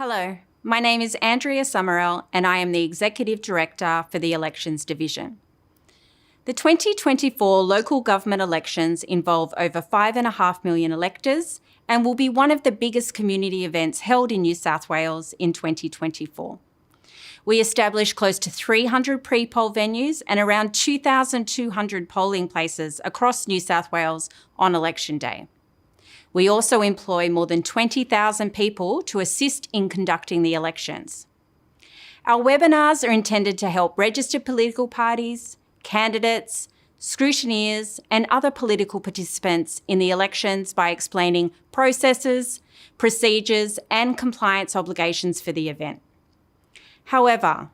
Hello, my name is Andrea Summerell and I am the Executive Director for the Elections Division. The 2024 local government elections involve over 5.5 million electors and will be one of the biggest community events held in New South Wales in 2024. We established close to 300 pre-poll venues and around 2,200 polling places across New South Wales on election day. We also employ more than 20,000 people to assist in conducting the elections. Our webinars are intended to help registered political parties, candidates, scrutineers, and other political participants in the elections by explaining processes, procedures, and compliance obligations for the event. However,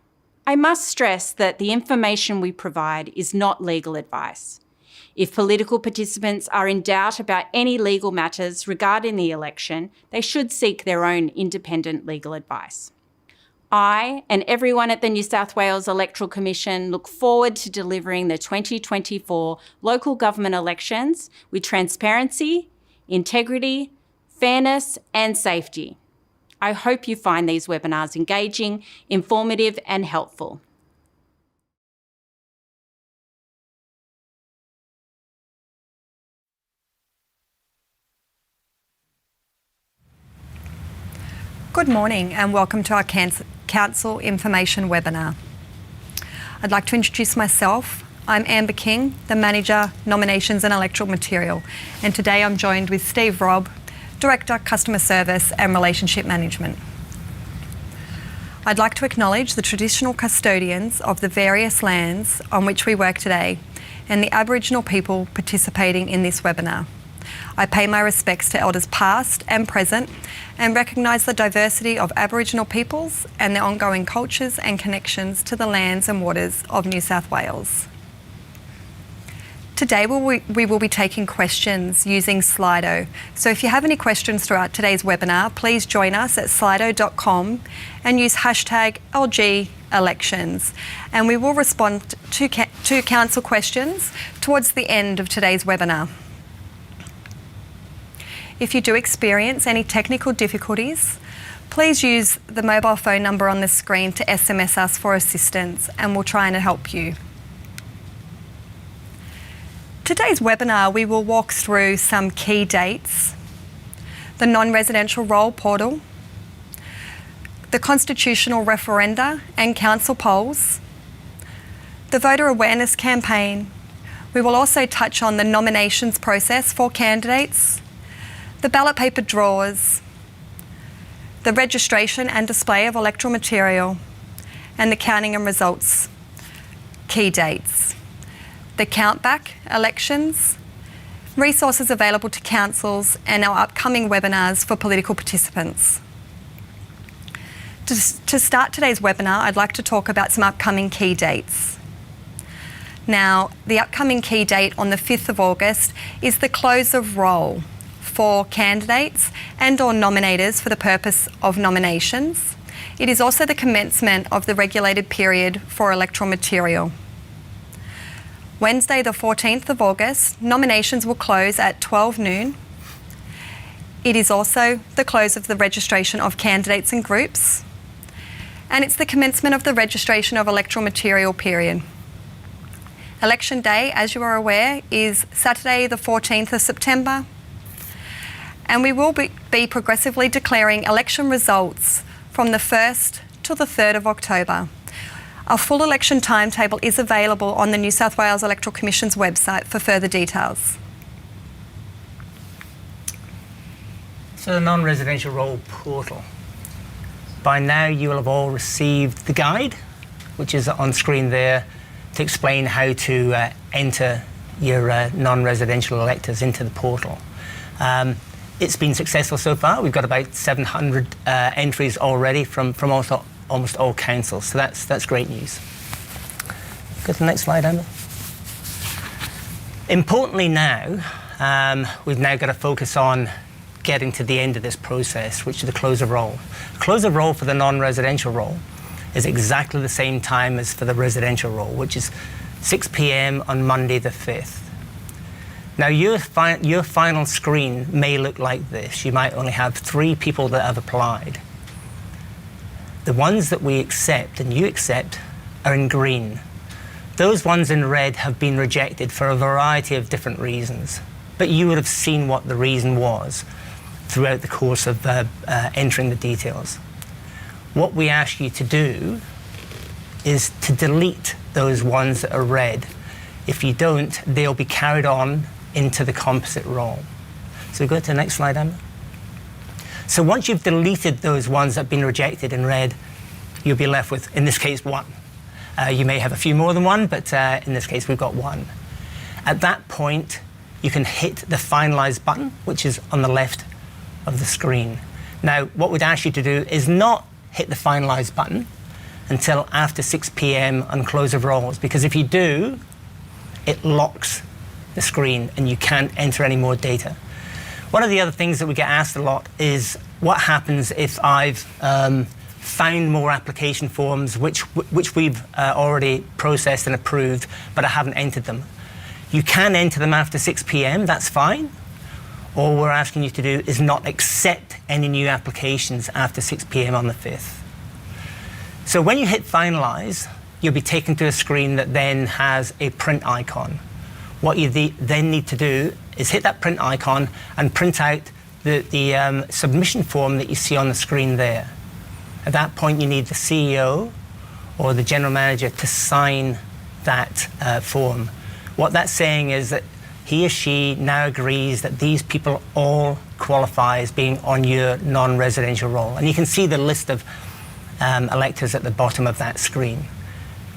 I must stress that the information we provide is not legal advice. If political participants are in doubt about any legal matters regarding the election, they should seek their own independent legal advice. I and everyone at the New South Wales Electoral Commission look forward to delivering the 2024 local government elections with transparency, integrity, fairness, and safety. I hope you find these webinars engaging, informative, and helpful. Good morning and welcome to our Council Information webinar. I'd like to introduce myself. I'm Amber King, the Manager, Nominations and Electoral Material, and today I'm joined with Steve Robb, Director, Customer Service and Relationship Management. I'd like to acknowledge the traditional custodians of the various lands on which we work today and the Aboriginal people participating in this webinar. I pay my respects to elders past and present and recognise the diversity of Aboriginal peoples and their ongoing cultures and connections to the lands and waters of New South Wales. Today we will be taking questions using Slido. So if you have any questions throughout today's webinar, please join us at slido.com and use hashtag #LGElections. And we will respond to council questions towards the end of today's webinar. If you do experience any technical difficulties, please use the mobile phone number on the screen to SMS us for assistance and we'll try and help you. Today's webinar, we will walk through some key dates, the non-residential roll portal, the constitutional referenda and council polls, the voter awareness campaign. We will also touch on the nominations process for candidates, the ballot paper draws, the registration and display of electoral material, and the counting and results key dates, the countback elections, resources available to councils, and our upcoming webinars for political participants. To start today's webinar, I'd like to talk about some upcoming key dates. Now, the upcoming key date on the 5th of August is the close of roll for candidates and or nominators for the purpose of nominations. It is also the commencement of the regulated period for electoral material. Wednesday the 14th of August, nominations will close at 12 noon. It is also the close of the registration of candidates and groups, and it's the commencement of the registration of electoral material period. Election day, as you are aware, is Saturday the 14th of September, and we will be progressively declaring election results from the 1st to the 3rd of October. Our full election timetable is available on the New South Wales Electoral Commission's website for further details. So the non-residential roll portal. By now you will have all received the guide, which is on screen there, to explain how to enter your non-residential electors into the portal. It's been successful so far. We've got about 700 entries already from almost all councils, so that's great news. Go to the next slide, Amber. Importantly now, we've now got to focus on getting to the end of this process, which is the close of roll. Close of roll for the non-residential roll is exactly the same time as for the residential roll, which is 6 p.m. on Monday the 5th. Now your final screen may look like this. You might only have 3 people that have applied. The ones that we accept and you accept are in green. Those ones in red have been rejected for a variety of different reasons, but you would have seen what the reason was throughout the course of entering the details. What we ask you to do is to delete those ones that are red. If you don't, they'll be carried on into the composite roll. So we go to the next slide, Amber. So once you've deleted those ones that have been rejected in red, you'll be left with, in this case, one. You may have a few more than one, but in this case, we've got one. At that point, you can hit the finalize button, which is on the left of the screen. Now, what we'd ask you to do is not hit the finalize button until after 6 p.m. on close of rolls, because if you do, it locks the screen and you can't enter any more data. One of the other things that we get asked a lot is what happens if I've found more application forms which we've already processed and approved, but I haven't entered them. You can enter them after 6 p.m, that's fine. All we're asking you to do is not accept any new applications after 6 p.m. on the 5th. So when you hit finalize, you'll be taken to a screen that then has a print icon. What you then need to do is hit that print icon and print out the submission form that you see on the screen there. At that point, you need the CEO or the general manager to sign that form. What that's saying is that he or she now agrees that these people all qualify as being on your non-residential roll. And you can see the list of electors at the bottom of that screen.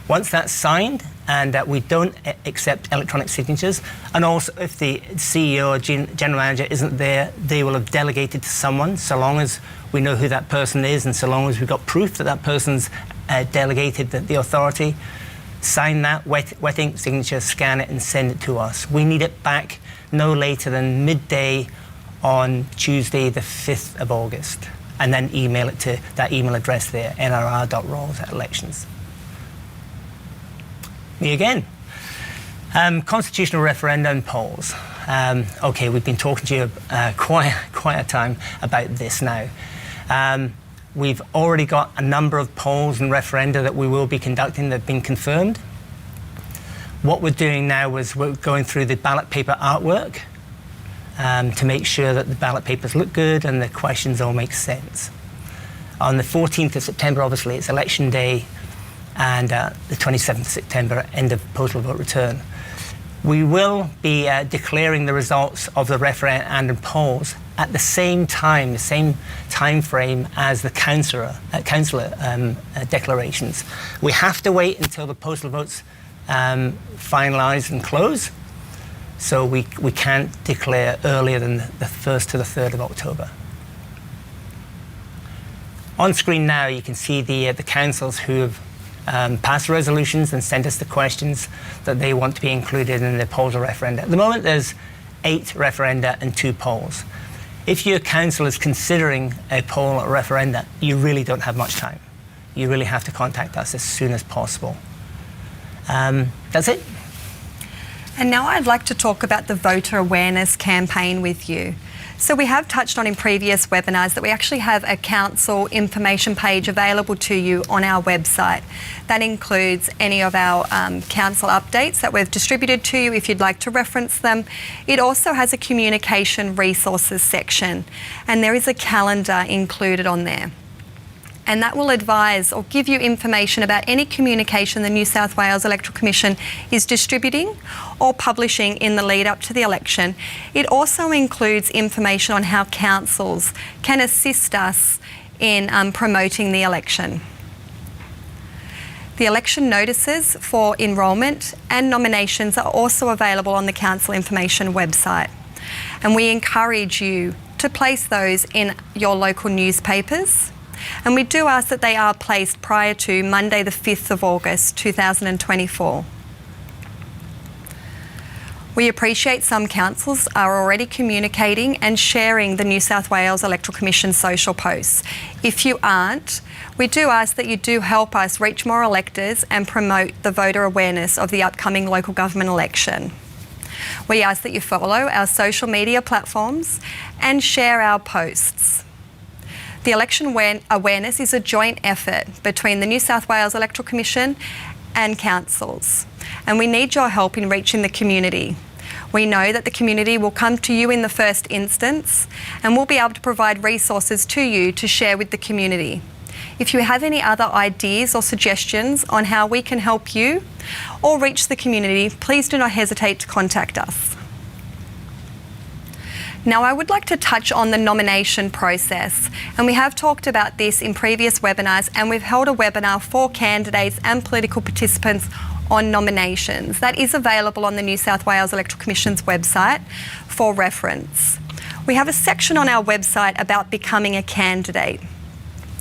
Once that's signed, and we don't accept electronic signatures, and also if the CEO or general manager isn't there, they will have delegated to someone, so long as we know who that person is and so long as we've got proof that that person's delegated the authority. Sign that wet ink signature, scan it and send it to us. We need it back no later than midday on Tuesday the 5th of August, and then email it to that email address there, nrr.rolls@elections. Me again. Constitutional referendum polls. Okay, we've been talking to you quite a time about this now. We've already got a number of polls and referenda that we will be conducting that have been confirmed. What we're doing now is we're going through the ballot paper artwork to make sure that the ballot papers look good and the questions all make sense. On the 14th of September, obviously, it's election day, and the 27th of September, end of postal vote return. We will be declaring the results of the referendum polls at the same time frame as the councillor declarations. We have to wait until the postal votes finalise and close, so we can't declare earlier than the 1st to the 3rd of October. On screen now, you can see the councils who have passed resolutions and sent us the questions that they want to be included in the polls or referenda. At the moment, there's 8 referenda and 2 polls. If your council is considering a poll or referenda, you really don't have much time. You really have to contact us as soon as possible. That's it. And now I'd like to talk about the voter awareness campaign with you. So we have touched on in previous webinars that we actually have a council information page available to you on our website. That includes any of our council updates that we've distributed to you if you'd like to reference them. It also has a communication resources section, and there is a calendar included on there. And that will advise or give you information about any communication the New South Wales Electoral Commission is distributing or publishing in the lead up to the election. It also includes information on how councils can assist us in promoting the election. The election notices for enrolment and nominations are also available on the council information website. And we encourage you to place those in your local newspapers. And we do ask that they are placed prior to Monday the 5th of August 2024. We appreciate some councils are already communicating and sharing the New South Wales Electoral Commission social posts. If you aren't, we do ask that you do help us reach more electors and promote the voter awareness of the upcoming local government election. We ask that you follow our social media platforms and share our posts. The election awareness is a joint effort between the New South Wales Electoral Commission and councils, and we need your help in reaching the community. We know that the community will come to you in the first instance, and we'll be able to provide resources to you to share with the community. If you have any other ideas or suggestions on how we can help you or reach the community, please do not hesitate to contact us. Now, I would like to touch on the nomination process, and we have talked about this in previous webinars, and we've held a webinar for candidates and political participants on nominations. That is available on the New South Wales Electoral Commission's website for reference. We have a section on our website about becoming a candidate.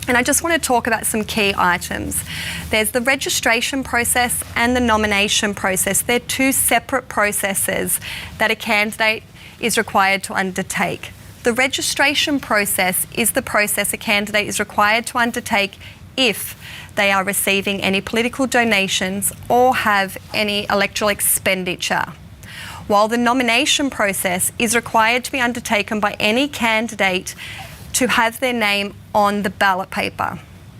And I just want to talk about some key items. There's the registration process and the nomination process. They're two separate processes that a candidate is required to undertake. The registration process is the process a candidate is required to undertake if they are receiving any political donations or have any electoral expenditure, while the nomination process is required to be undertaken by any candidate to have their name on the ballot paper.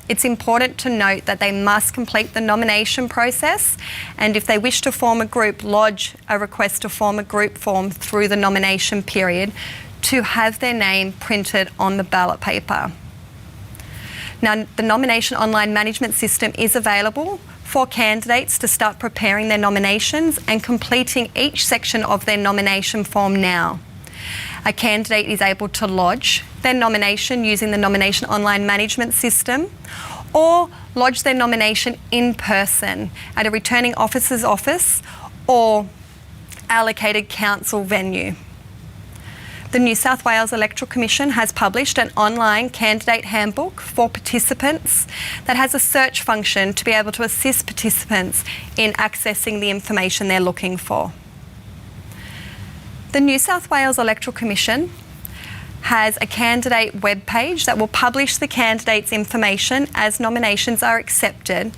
It's important to note that they must complete the nomination process, and if they wish to form a group, lodge a request to form a group form through the nomination period to have their name printed on the ballot paper. Now, the nomination online management system is available for candidates to start preparing their nominations and completing each section of their nomination form now. A candidate is able to lodge their nomination using the nomination online management system, or lodge their nomination in person at a returning officer's office or allocated council venue. The New South Wales Electoral Commission has published an online candidate handbook for participants that has a search function to be able to assist participants in accessing the information they're looking for. The New South Wales Electoral Commission has a candidate webpage that will publish the candidate's information as nominations are accepted,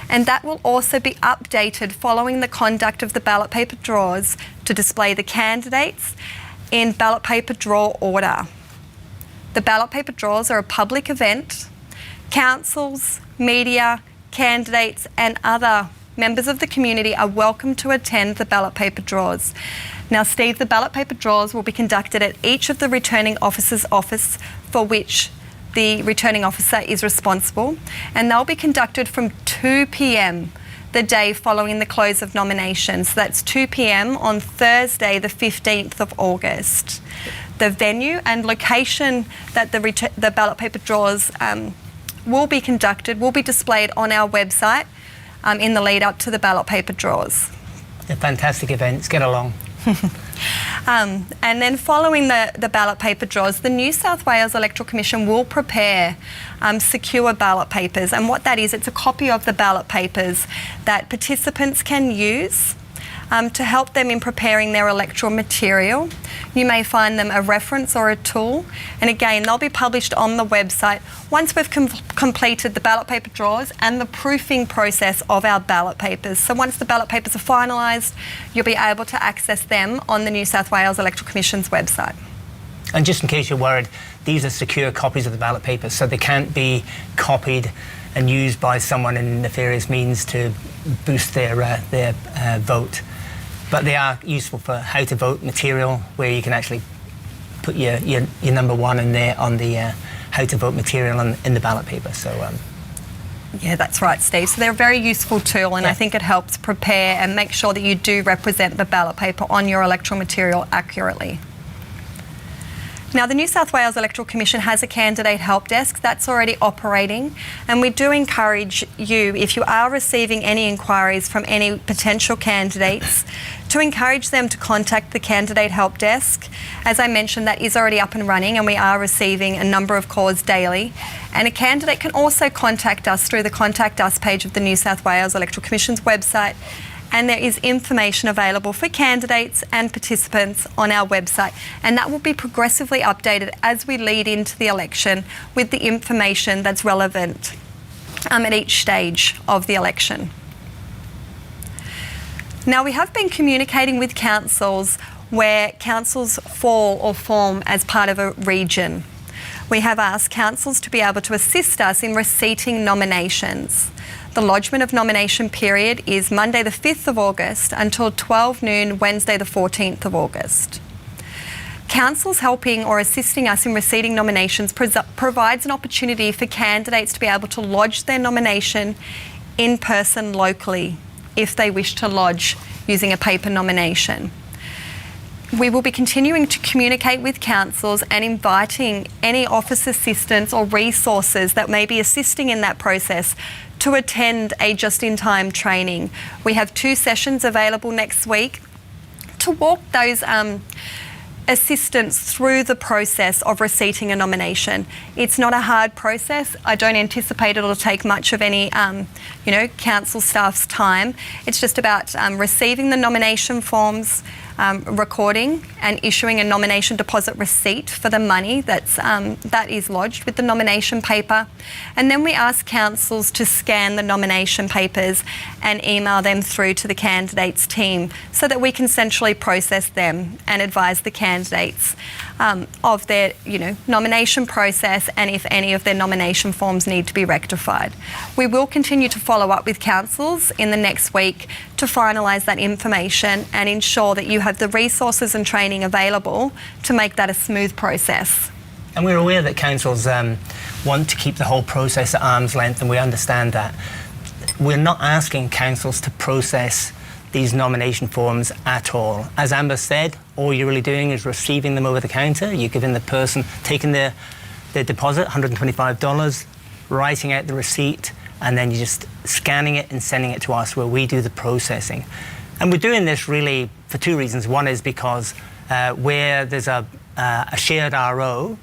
and that will also be updated following the conduct of the ballot paper draws to display the candidates in ballot paper draw order. The ballot paper draws are a public event. Councils, media, candidates and other members of the community are welcome to attend the ballot paper draws. Now, Steve, the ballot paper draws will be conducted at each of the returning officer's office for which the returning officer is responsible, and they'll be conducted from 2 p.m. the day following the close of nominations. So that's 2 p.m. on Thursday, the 15th of August. The venue and location that the ballot paper draws will be conducted will be displayed on our website in the lead up to the ballot paper draws. They're fantastic events. Get along. And then following the ballot paper draws, the New South Wales Electoral Commission will prepare secure ballot papers. And what that is, it's a copy of the ballot papers that participants can use to help them in preparing their electoral material. You may find them a reference or a tool. And again, they'll be published on the website once we've completed the ballot paper draws and the proofing process of our ballot papers. So once the ballot papers are finalised, you'll be able to access them on the New South Wales Electoral Commission's website. And just in case you're worried, these are secure copies of the ballot papers, so they can't be copied and used by someone in nefarious means to boost their vote. But they are useful for how to vote material, where you can actually put your number one in there on the how to vote material in the ballot paper. So yeah, that's right, Steve. So they're a very useful tool, and I think it helps prepare and make sure that you do represent the ballot paper on your electoral material accurately. Now, the New South Wales Electoral Commission has a candidate help desk that's already operating, and we do encourage you, if you are receiving any inquiries from any potential candidates, to encourage them to contact the candidate help desk. As I mentioned, that is already up and running, and we are receiving a number of calls daily. And a candidate can also contact us through the Contact Us page of the New South Wales Electoral Commission's website, and there is information available for candidates and participants on our website, and that will be progressively updated as we lead into the election with the information that's relevant at each stage of the election. Now, we have been communicating with councils where councils fall or form as part of a region. we have asked councils to be able to assist us in receipting nominations. The lodgement of nomination period is Monday the 5th of August until 12 noon Wednesday the 14th of August. Councils helping or assisting us in receiving nominations provides an opportunity for candidates to be able to lodge their nomination in person locally if they wish to lodge using a paper nomination. We will be continuing to communicate with councils and inviting any office assistance or resources that may be assisting in that process to attend a just-in-time training. We have 2 sessions available next week to walk those assistance through the process of receipting a nomination. It's not a hard process. I don't anticipate it'll take much of any, council staff's time. It's just about receiving the nomination forms, recording and issuing a nomination deposit receipt for the money that is lodged with the nomination paper. And then we ask councils to scan the nomination papers and email them through to the candidates team so that we can centrally process them and advise the candidates of their nomination process and if any of their nomination forms need to be rectified. We will continue to follow up with councils in the next week to finalise that information and ensure that you have the resources and training available to make that a smooth process. And we're aware that councils want to keep the whole process at arm's length, and we understand that. We're not asking councils to process these nomination forms at all. As Amber said, all you're really doing is receiving them over the counter. You're giving the person, taking their deposit, $125, writing out the receipt, and then you're just scanning it and sending it to us where we do the processing. And we're doing this really for 2 reasons. One is because where there's a shared RO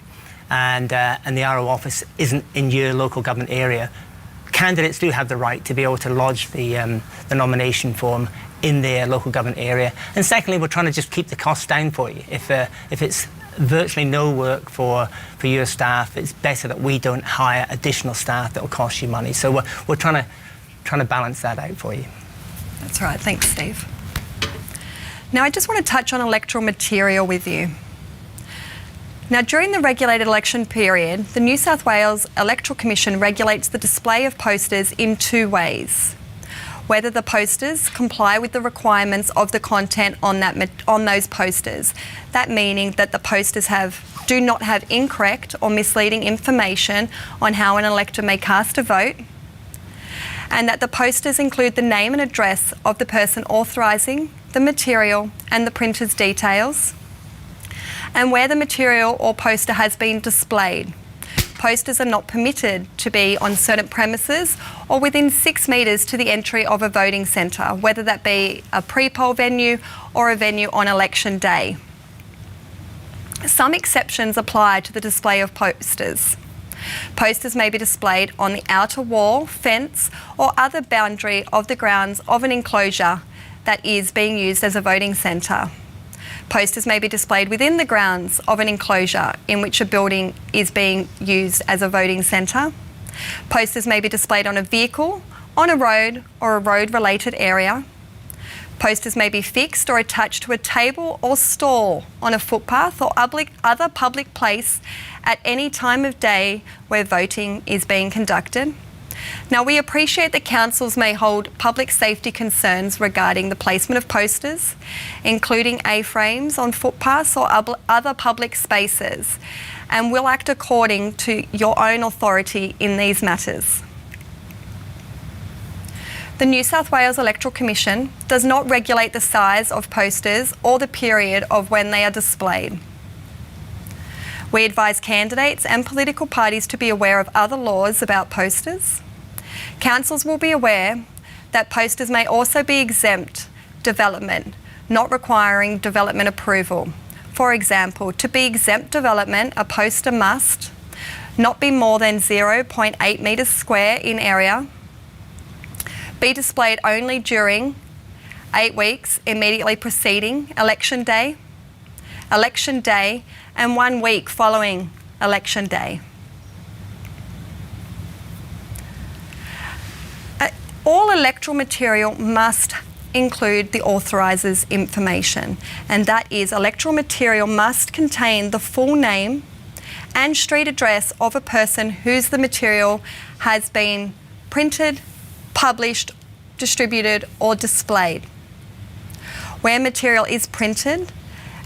and the RO office isn't in your local government area, candidates do have the right to be able to lodge the nomination form in their local government area. And secondly, we're trying to just keep the costs down for you. If it's virtually no work for your staff, it's better that we don't hire additional staff that will cost you money. So we're trying to balance that out for you. That's right. Thanks, Steve. Now, I just want to touch on electoral material with you. Now, during the regulated election period, the New South Wales Electoral Commission regulates the display of posters in 2 ways. Whether the posters comply with the requirements of the content on those posters. That meaning that the posters do not have incorrect or misleading information on how an elector may cast a vote, and that the posters include the name and address of the person authorising the material and the printer's details, and where the material or poster has been displayed. Posters are not permitted to be on certain premises or within 6 metres to the entry of a voting centre, whether that be a pre-poll venue or a venue on election day. Some exceptions apply to the display of posters. Posters may be displayed on the outer wall, fence or other boundary of the grounds of an enclosure that is being used as a voting centre. Posters may be displayed within the grounds of an enclosure in which a building is being used as a voting centre. Posters may be displayed on a vehicle, on a road or a road-related area. Posters may be fixed or attached to a table or stall on a footpath or other public place at any time of day where voting is being conducted. Now, we appreciate that councils may hold public safety concerns regarding the placement of posters, including A-frames on footpaths or other public spaces, and will act according to your own authority in these matters. The New South Wales Electoral Commission does not regulate the size of posters or the period of when they are displayed. We advise candidates and political parties to be aware of other laws about posters. Councils will be aware that posters may also be exempt development, not requiring development approval. For example, to be exempt development, a poster must not be more than 0.8 metres square in area, be displayed only during 8 weeks immediately preceding election day, and 1 week following election day. All electoral material must include the authoriser's information, and that is electoral material must contain the full name, and street address of a person whose the material has been printed, published, distributed or displayed. Where material is printed,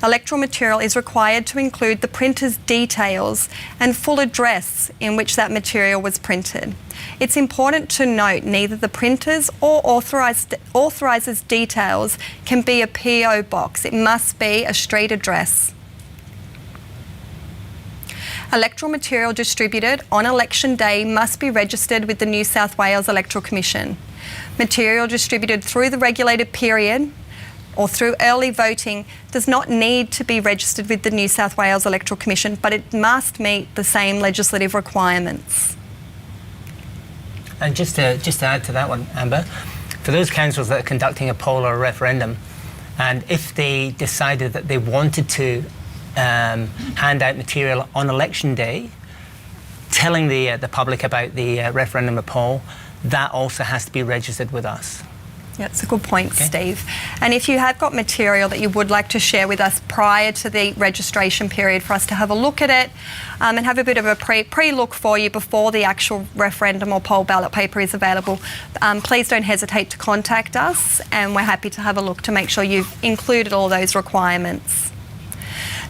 electoral material is required to include the printer's details and full address in which that material was printed. It's important to note neither the printer's or authoriser's details can be a PO box. It must be a street address. Electoral material distributed on election day must be registered with the New South Wales Electoral Commission. Material distributed through the regulated period or through early voting does not need to be registered with the New South Wales Electoral Commission, but it must meet the same legislative requirements. And just to add to that one, Amber, for those councils that are conducting a poll or a referendum, and if they decided that they wanted to hand out material on election day, telling the public about the referendum or poll, that also has to be registered with us. Yeah, it's a good point, okay, Steve. And if you have got material that you would like to share with us prior to the registration period for us to have a look at it and have a bit of a pre-look for you before the actual referendum or poll ballot paper is available, please don't hesitate to contact us, and we're happy to have a look to make sure you've included all those requirements.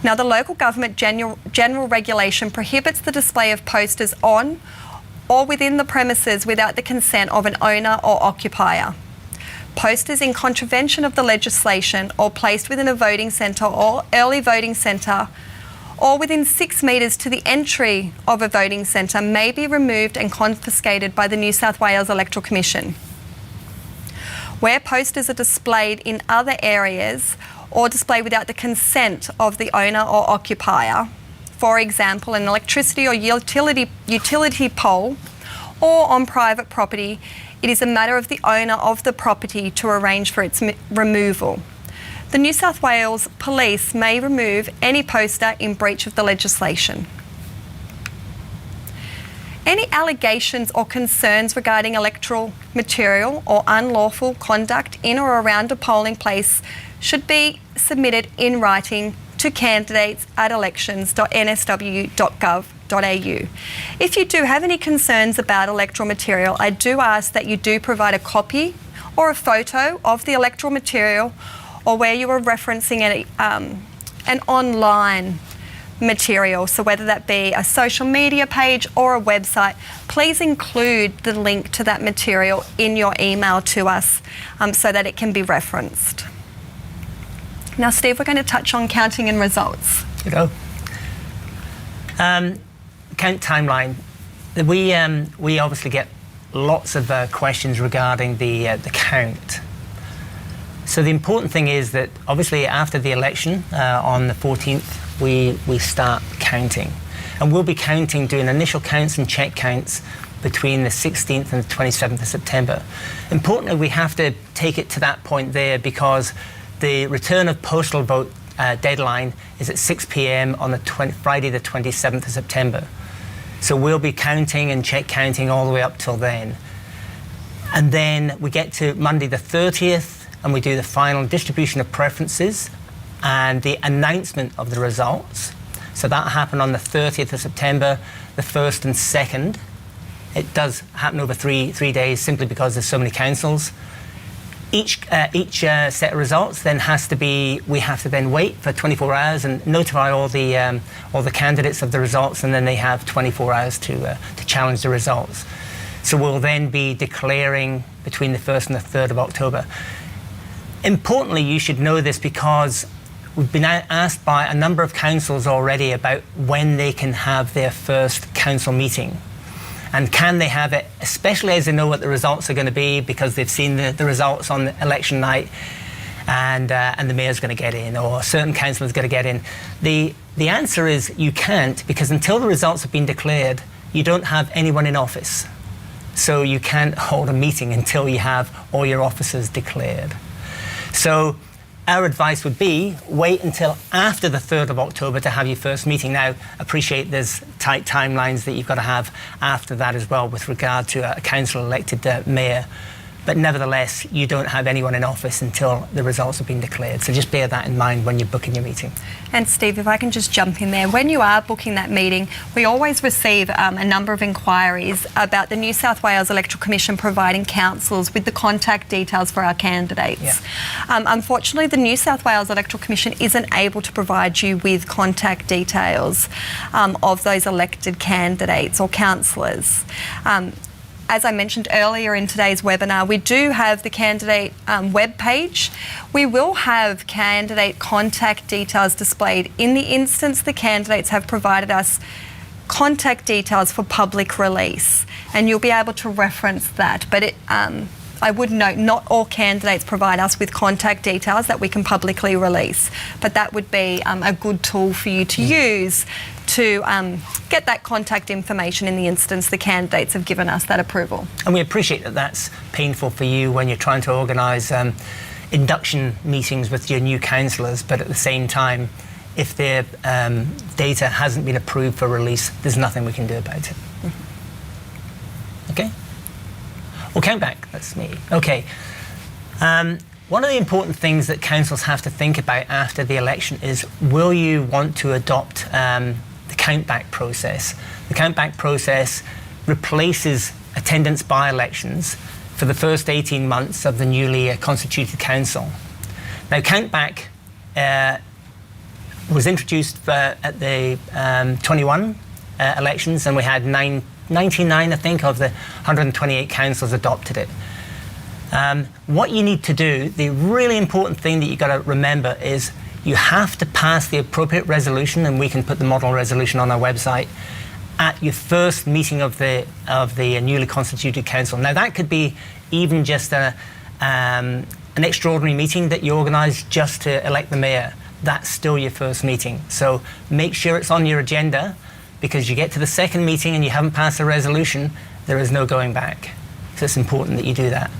Now, the local government general regulation prohibits the display of posters on or within the premises without the consent of an owner or occupier. Posters in contravention of the legislation or placed within a voting centre or early voting centre or within 6 metres to the entry of a voting centre may be removed and confiscated by the New South Wales Electoral Commission. Where posters are displayed in other areas or displayed without the consent of the owner or occupier, for example, an electricity or utility pole, or on private property, it is a matter of the owner of the property to arrange for its removal. The New South Wales Police may remove any poster in breach of the legislation. Any allegations or concerns regarding electoral material or unlawful conduct in or around a polling place should be submitted in writing to candidates at elections.nsw.gov.au. If you do have any concerns about electoral material, I do ask that you do provide a copy or a photo of the electoral material, or where you are referencing an online material, so whether that be a social media page or a website, please include the link to that material in your email to us so that it can be referenced. Now, Steve, we're going to touch on counting and results. You know, count timeline. We obviously get lots of questions regarding the count. So the important thing is that obviously after the election on the 14th, we start counting, and we'll be counting, doing initial counts and check counts between the 16th and the 27th of September. Importantly, we have to take it to that point there because the return of postal vote deadline is at 6 p.m. on the Friday the 27th of September. So we'll be counting and check counting all the way up till then. And then we get to Monday the 30th and we do the final distribution of preferences and the announcement of the results. So that happened on the 30th of September, the 1st and 2nd. It does happen over three days simply because there's so many councils. Each set of results then we have to then wait for 24 hours and notify all the candidates of the results, and then they have 24 hours to challenge the results. So we'll then be declaring between the 1st and the 3rd of October. Importantly, you should know this because we've been asked by a number of councils already about when they can have their first council meeting. And can they have it, especially as they know what the results are going to be because they've seen the results on the election night and the mayor's going to get in or a certain councillor's going to get in. The answer is you can't, because until the results have been declared, you don't have anyone in office. So you can't hold a meeting until you have all your officers declared. So our advice would be wait until after the 3rd of October to have your first meeting. Now, appreciate there's tight timelines that you've got to have after that as well with regard to a council-elected mayor. But nevertheless, you don't have anyone in office until the results have been declared. So just bear that in mind when you're booking your meeting. And Steve, if I can just jump in there, when you are booking that meeting, we always receive a number of inquiries about the New South Wales Electoral Commission providing councillors with the contact details for our candidates. Yeah. Unfortunately, the New South Wales Electoral Commission isn't able to provide you with contact details of those elected candidates or councillors. As I mentioned earlier in today's webinar, we do have the candidate web page. We will have candidate contact details displayed in the instance the candidates have provided us contact details for public release, and you'll be able to reference that. But I would note, not all candidates provide us with contact details that we can publicly release, but that would be a good tool for you to use to get that contact information in the instance the candidates have given us that approval. And we appreciate that that's painful for you when you're trying to organise induction meetings with your new councillors, but at the same time, if their data hasn't been approved for release, there's nothing we can do about it. Mm-hmm. Okay? Well, count back, that's me. Okay. One of the important things that councils have to think about after the election is, will you want to adopt the count-back process? The count-back process replaces attendance by-elections for the first 18 months of the newly constituted council. Now, count-back was introduced at the 21 elections, and we had 99, I think, of the 128 councils adopted it. What you need to do, the really important thing that you've got to remember is you have to pass the appropriate resolution, and we can put the model resolution on our website, at your first meeting of the newly constituted council. Now, that could be even just an extraordinary meeting that you organise just to elect the mayor. That's still your first meeting. So make sure it's on your agenda, because you get to the second meeting and you haven't passed a resolution, there is no going back. So it's important that you do that.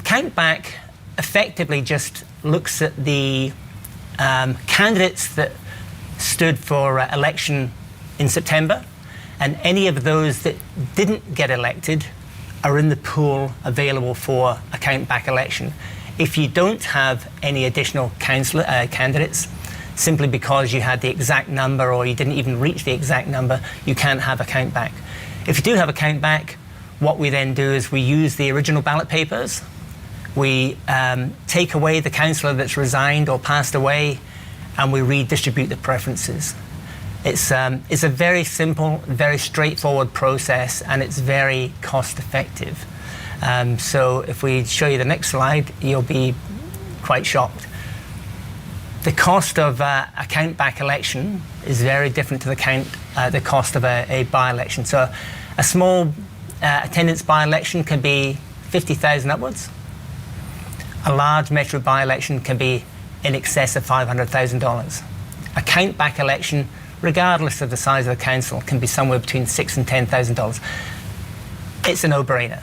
Count back effectively just looks at the candidates that stood for election in September, and any of those that didn't get elected are in the pool available for a count back election. If you don't have any additional candidates, simply because you had the exact number or you didn't even reach the exact number, you can't have a count back. If you do have a count back, what we then do is we use the original ballot papers. We take away the councillor that's resigned or passed away, and we redistribute the preferences. It's a very simple, very straightforward process, and it's very cost effective. So if we show you the next slide, you'll be quite shocked. The cost of a count-back election is very different to the cost of a by-election. So a small attendance by-election can be 50,000 upwards. A large metro by-election can be in excess of $500,000. A count-back election, regardless of the size of the council, can be somewhere between $6,000 and $10,000. It's a no-brainer.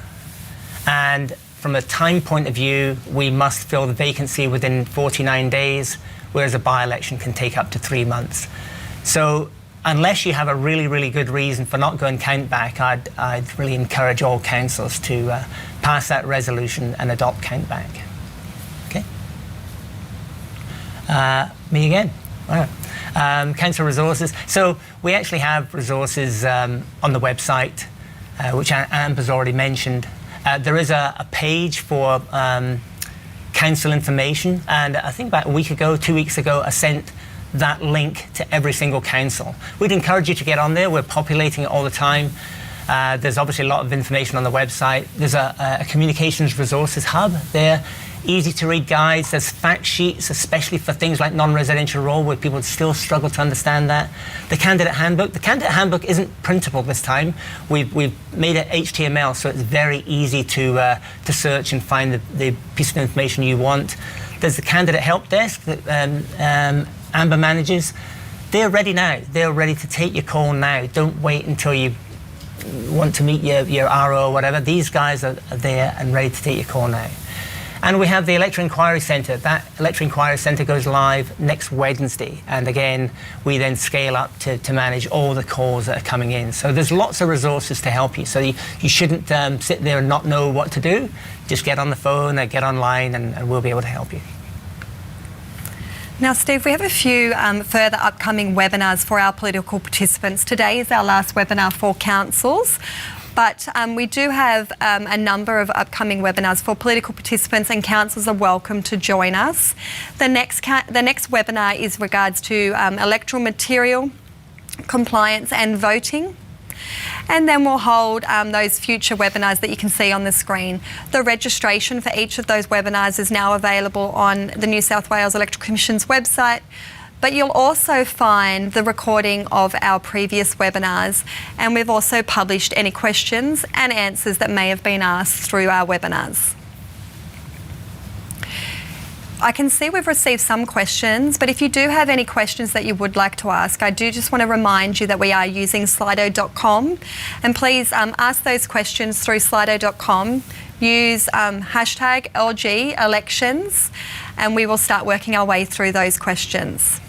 And from a time point of view, we must fill the vacancy within 49 days, whereas a by-election can take up to 3 months. So unless you have a really, really good reason for not going count back, I'd really encourage all councils to pass that resolution and adopt count back. Okay? Me again. Wow. Council resources. So we actually have resources on the website, which Amber's already mentioned. There is a page for council information, and I think about a week ago, 2 weeks ago, I sent that link to every single council. We'd encourage you to get on there. We're populating it all the time. There's obviously a lot of information on the website. There's a communications resources hub there. Easy to read guides. There's fact sheets, especially for things like non-residential role, where people still struggle to understand that. The candidate handbook. The candidate handbook isn't printable this time. We've made it HTML, so it's very easy to search and find the piece of information you want. There's the candidate help desk that Amber manages. They're ready now. They're ready to take your call now. Don't wait until you want to meet your RO or whatever. These guys are there and ready to take your call now. And we have the Electoral Inquiry Centre. That Electoral Inquiry Centre goes live next Wednesday. And again, we then scale up to manage all the calls that are coming in. So there's lots of resources to help you. So you shouldn't sit there and not know what to do. Just get on the phone or get online and we'll be able to help you. Now, Steve, we have a few further upcoming webinars for our political participants. Today is our last webinar for councils, but we do have a number of upcoming webinars for political participants, and councils are welcome to join us. The next webinar is regards to electoral material, compliance and voting. And then we'll hold those future webinars that you can see on the screen. The registration for each of those webinars is now available on the New South Wales Electoral Commission's website, but you'll also find the recording of our previous webinars, and we've also published any questions and answers that may have been asked through our webinars. I can see we've received some questions, but if you do have any questions that you would like to ask, I do just want to remind you that we are using slido.com, and please ask those questions through slido.com. Use hashtag LG elections, and we will start working our way through those questions.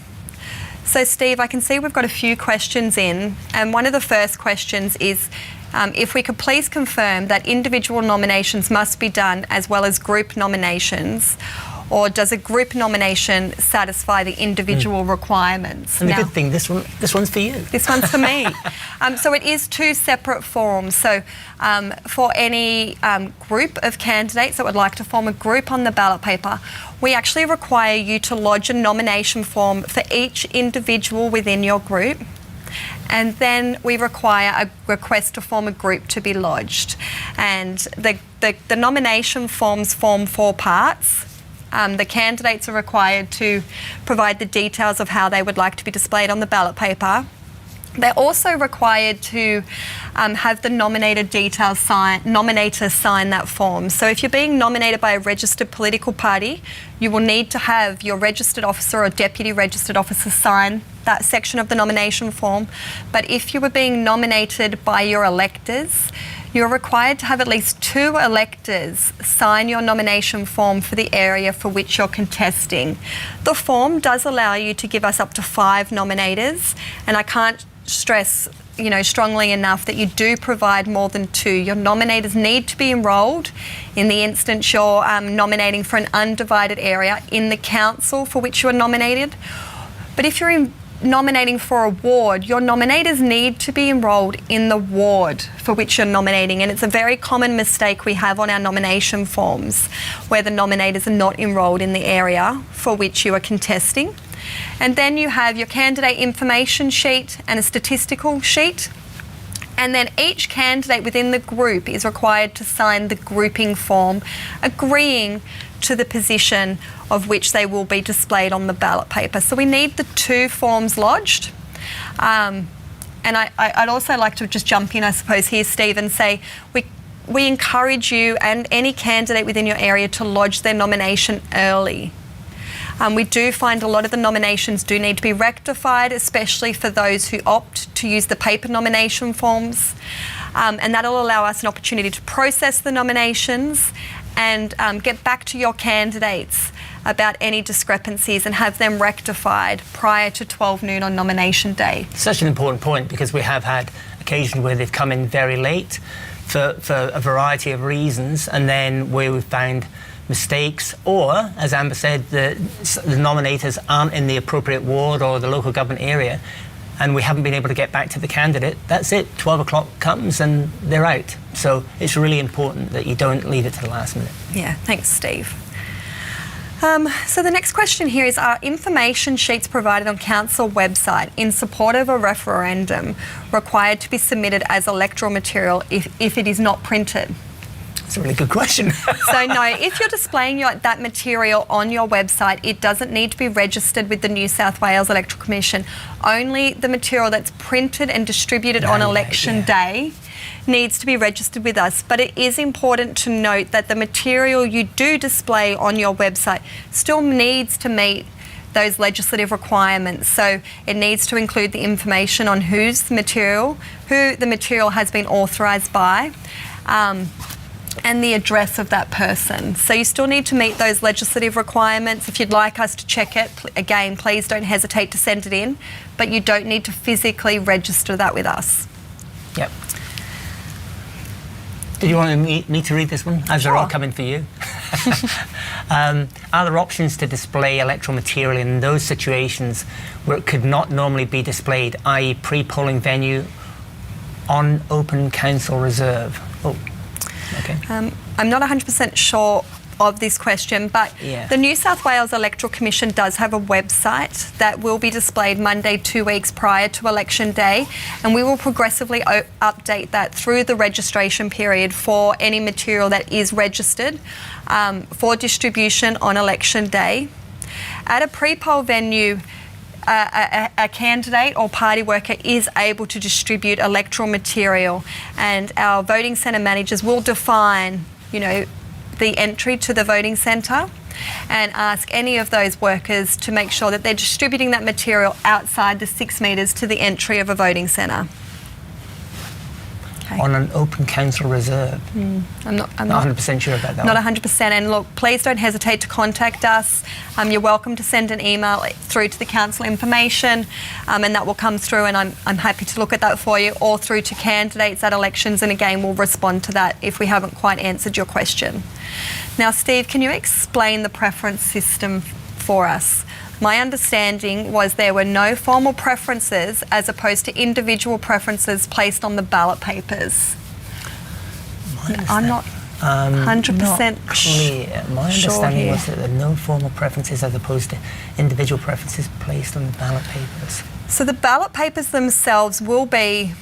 So Steve, I can see we've got a few questions in, and one of the first questions is if we could please confirm that individual nominations must be done as well as group nominations, or does a group nomination satisfy the individual requirements? And the good thing, this one's for you. This one's for me. So it is two separate forms. So for any group of candidates that would like to form a group on the ballot paper, we actually require you to lodge a nomination form for each individual within your group. And then we require a request to form a group to be lodged. And the nomination forms form 4 parts. The candidates are required to provide the details of how they would like to be displayed on the ballot paper. They're also required to have the nominator sign that form. So if you're being nominated by a registered political party, you will need to have your registered officer or deputy registered officer sign that section of the nomination form. But if you were being nominated by your electors, you're required to have at least 2 electors sign your nomination form for the area for which you're contesting. The form does allow you to give us up to 5 nominators, and I can't stress strongly enough that you do provide more than 2. Your nominators need to be enrolled in the instance you're nominating for an undivided area in the council for which you are nominated. But if you're nominating for a ward, your nominators need to be enrolled in the ward for which you're nominating, and it's a very common mistake we have on our nomination forms where the nominators are not enrolled in the area for which you are contesting. And then you have your candidate information sheet and a statistical sheet, and then each candidate within the group is required to sign the grouping form agreeing to the position of which they will be displayed on the ballot paper. So we need the 2 forms lodged. And I'd also like to just jump in, I suppose, here, Steve, and say we encourage you and any candidate within your area to lodge their nomination early. We do find a lot of the nominations do need to be rectified, especially for those who opt to use the paper nomination forms. And that'll allow us an opportunity to process the nominations and get back to your candidates about any discrepancies and have them rectified prior to 12 noon on nomination day. Such an important point, because we have had occasions where they've come in very late for a variety of reasons, and then where we've found mistakes, or, as Amber said, the nominators aren't in the appropriate ward or the local government area, and we haven't been able to get back to the candidate. That's it, 12 o'clock comes and they're out. So it's really important that you don't leave it to the last minute. Yeah, thanks, Steve. So the next question here is, are information sheets provided on council website in support of a referendum required to be submitted as electoral material if it is not printed? That's a really good question. So no, if you're displaying that material on your website, it doesn't need to be registered with the New South Wales Electoral Commission. Only the material that's printed and distributed on election day needs to be registered with us. But it is important to note that the material you do display on your website still needs to meet those legislative requirements. So it needs to include the information on who the material has been authorised by. and the address of that person. So you still need to meet those legislative requirements. If you'd like us to check it, again, please don't hesitate to send it in, but you don't need to physically register that with us. Yep. Did you want me to read this one? As they're all coming for you. Are there options to display electoral material in those situations where it could not normally be displayed, i.e. pre-polling venue on open council reserve? Oh, okay. I'm not 100% sure of this question, but Yeah. the New South Wales Electoral Commission does have a website that will be displayed Monday 2 weeks prior to election day, and we will progressively update that through the registration period for any material that is registered for distribution on election day. At a pre-poll venue, a candidate or party worker is able to distribute electoral material, and our voting centre managers will define, the entry to the voting centre and ask any of those workers to make sure that they're distributing that material outside the 6 metres to the entry of a voting centre. Okay. On an open council reserve? I'm not 100% sure about that. Not one. 100%. And look, please don't hesitate to contact us. You're welcome to send an email through to the council information, and that will come through, and I'm happy to look at that for you, or through to candidates at elections, and again, we'll respond to that if we haven't quite answered your question. Now, Steve, can you explain the preference system for us? My understanding was there were no formal preferences as opposed to individual preferences placed on the ballot papers. I'm not 100% clear. My understanding was that there are no formal preferences as opposed to individual preferences placed on the ballot papers. So the ballot papers themselves will be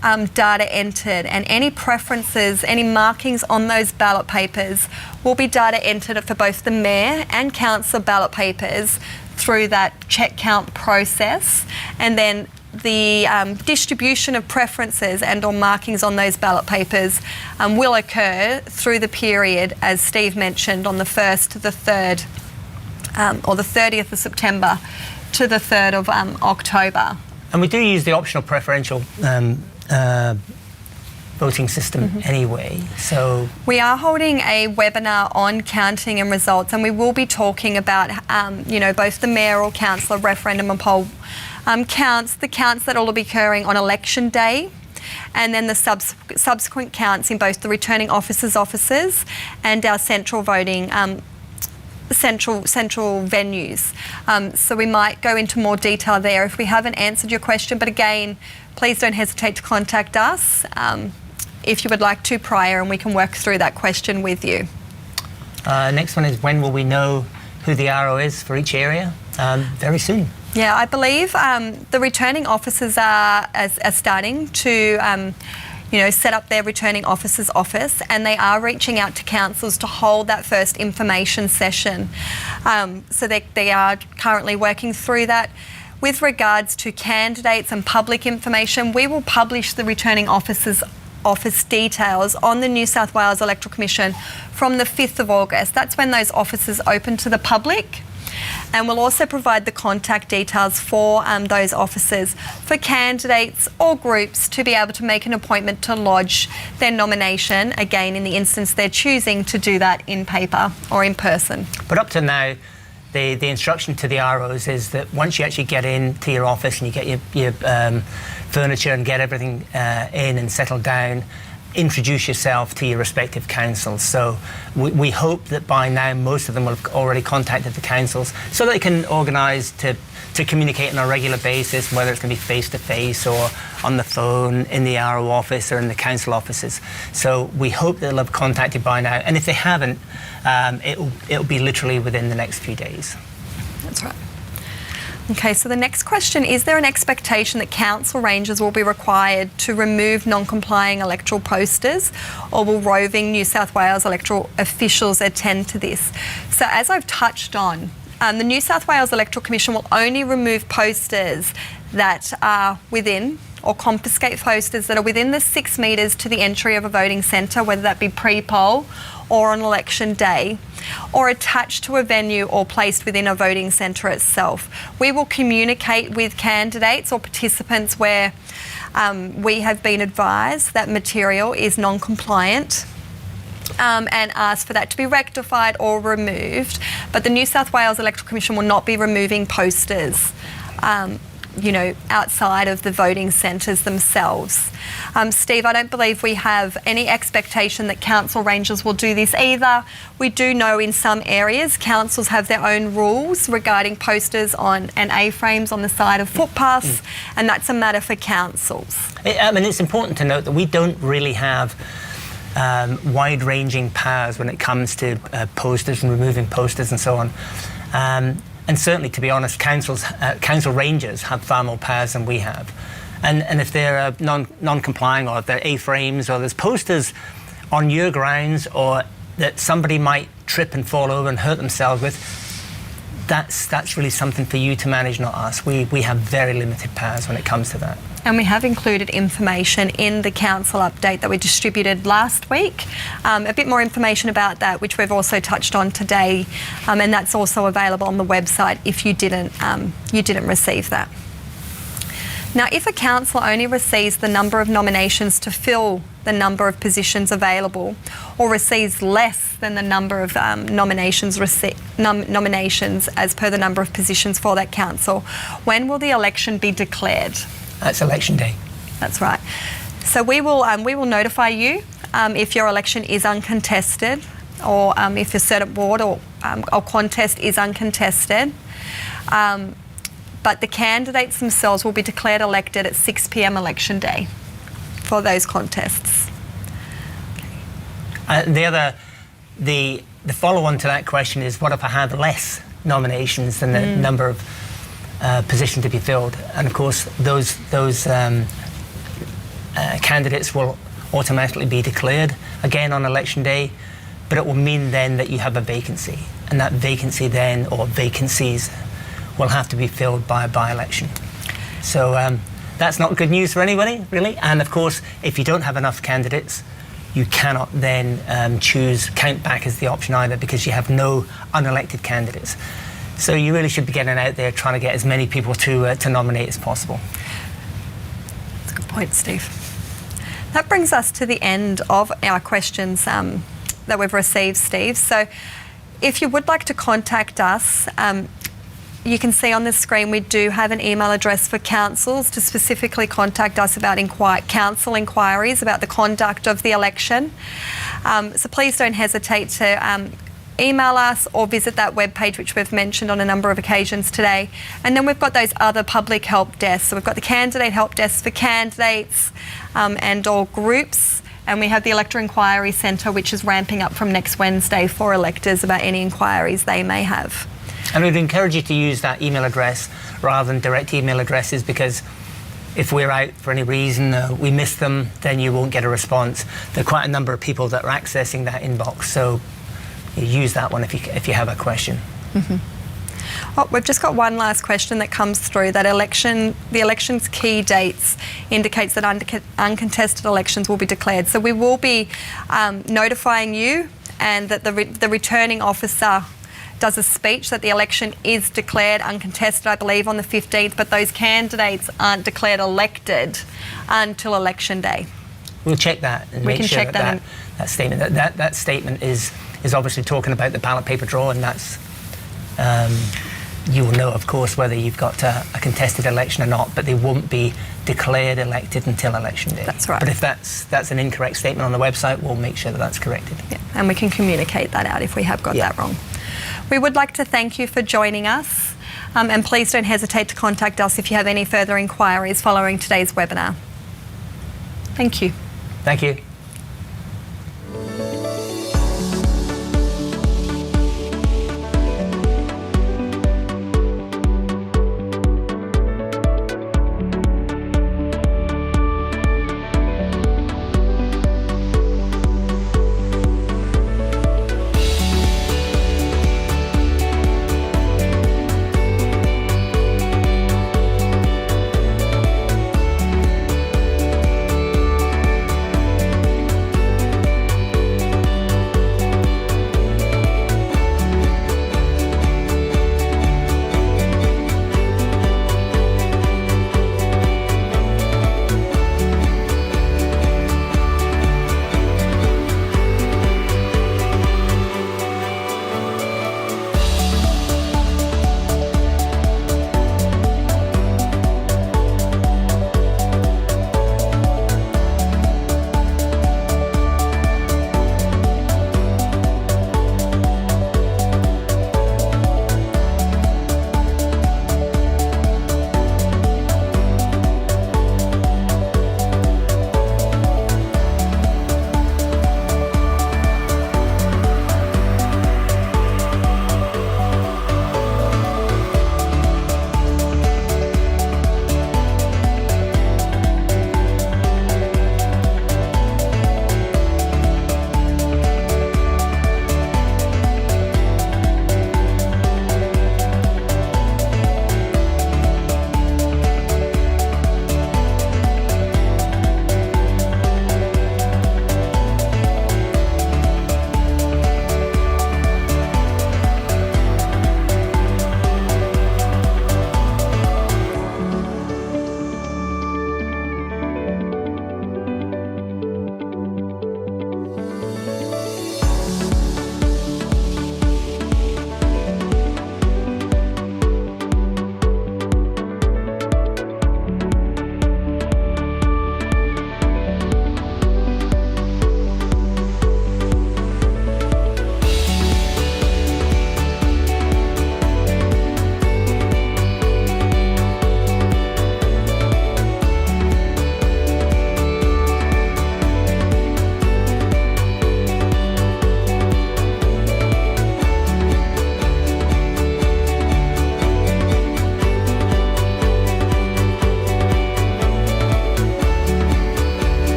data entered, and any preferences, any markings on those ballot papers will be data entered for both the mayor and council ballot papers through that check count process, and then the distribution of preferences and or markings on those ballot papers will occur through the period, as Steve mentioned, on the 1st to the 3rd or the 30th of September to the 3rd of October. And we do use the optional preferential voting system anyway, so... We are holding a webinar on counting and results, and we will be talking about, both the mayoral, councillor, referendum and poll counts, the counts that will be occurring on election day, and then the subsequent counts in both the returning officers' offices and our central voting central venues. So we might go into more detail there if we haven't answered your question, but again, please don't hesitate to contact us if you would like to prior, and we can work through that question with you. Next one is, when will we know who the RO is for each area? Very soon. Yeah, I believe the returning officers are starting to set up their returning officer's office, and they are reaching out to councils to hold that first information session. So they are currently working through that. With regards to candidates and public information, we will publish the returning officer's office details on the New South Wales Electoral Commission from the 5th of August. That's when those offices open to the public. And we'll also provide the contact details for those officers for candidates or groups to be able to make an appointment to lodge their nomination, again, in the instance they're choosing to do that in paper or in person. But up to now, the instruction to the ROs is that once you actually get into your office and you get your furniture and get everything in and settled down, introduce yourself to your respective councils. So we hope that by now most of them will have already contacted the councils so that they can organise to communicate on a regular basis, whether it's going to be face-to-face or on the phone, in the RO office or in the council offices. So we hope they'll have contacted by now, and if they haven't, it'll be literally within the next few days. That's right. Okay, so the next question, is there an expectation that council rangers will be required to remove non-complying electoral posters, or will roving New South Wales electoral officials attend to this? So as I've touched on, the New South Wales Electoral Commission will only remove posters that are within, or confiscate posters that are within the 6 metres to the entry of a voting centre, whether that be pre-poll or on election day, or attached to a venue or placed within a voting centre itself. We will communicate with candidates or participants where we have been advised that material is non-compliant, and asked for that to be rectified or removed. But the New South Wales Electoral Commission will not be removing posters, outside of the voting centres themselves. Steve, I don't believe we have any expectation that council rangers will do this either. We do know in some areas councils have their own rules regarding posters and A-frames on the side of footpaths, and that's a matter for councils. It's important to note that we don't really have wide-ranging powers when it comes to posters and removing posters and so on. And certainly, to be honest, council rangers have far more powers than we have. And if they're non-complying, or if they're A-frames, or there's posters on your grounds, or that somebody might trip and fall over and hurt themselves with, that's really something for you to manage, not us. We have very limited powers when it comes to that. And we have included information in the council update that we distributed last week. A bit more information about that, which we've also touched on today, and that's also available on the website if you didn't receive that. Now, if a council only receives the number of nominations to fill the number of positions available, or receives less than the number of nominations as per the number of positions for that council, when will the election be declared? That's election day. That's right. So we will notify you if your election is uncontested, or if a certain ward or contest is uncontested. But the candidates themselves will be declared elected at 6 p.m. election day for those contests. The follow-on to that question is, what if I have less nominations than the number of position to be filled? And of course, those candidates will automatically be declared again on election day, but it will mean then that you have a vacancy, and that vacancy then, or vacancies, will have to be filled by a by-election. So that's not good news for anybody, really. And of course, if you don't have enough candidates, you cannot then count back as the option either, because you have no unelected candidates. So you really should be getting out there trying to get as many people to nominate as possible. That's a good point, Steve. That brings us to the end of our questions that we've received, Steve. So if you would like to contact us, you can see on the screen we do have an email address for councils to specifically contact us about council inquiries about the conduct of the election. So please don't hesitate to email us or visit that webpage, which we've mentioned on a number of occasions today. And then we've got those other public help desks. So we've got the candidate help desk for candidates and all groups. And we have the Electoral Inquiry Centre, which is ramping up from next Wednesday for electors about any inquiries they may have. And we'd encourage you to use that email address rather than direct email addresses, because if we're out for any reason, we miss them, then you won't get a response. There are quite a number of people that are accessing that inbox, so you use that one if you have a question. Oh, we've just got one last question that comes through, that the election's key dates indicates that uncontested elections will be declared. So we will be notifying you, and that the returning officer does a speech that the election is declared uncontested, I believe, on the 15th, but those candidates aren't declared elected until election day. We'll check that and make sure that statement is obviously talking about the ballot paper draw, and that's you will know, of course, whether you've got a contested election or not, but they won't be declared elected until election day. That's right. But if that's an incorrect statement on the website, we'll make sure that that's corrected. Yeah, and we can communicate that out if we have got that wrong. We would like to thank you for joining us, and please don't hesitate to contact us if you have any further inquiries following today's webinar. Thank you. Thank you.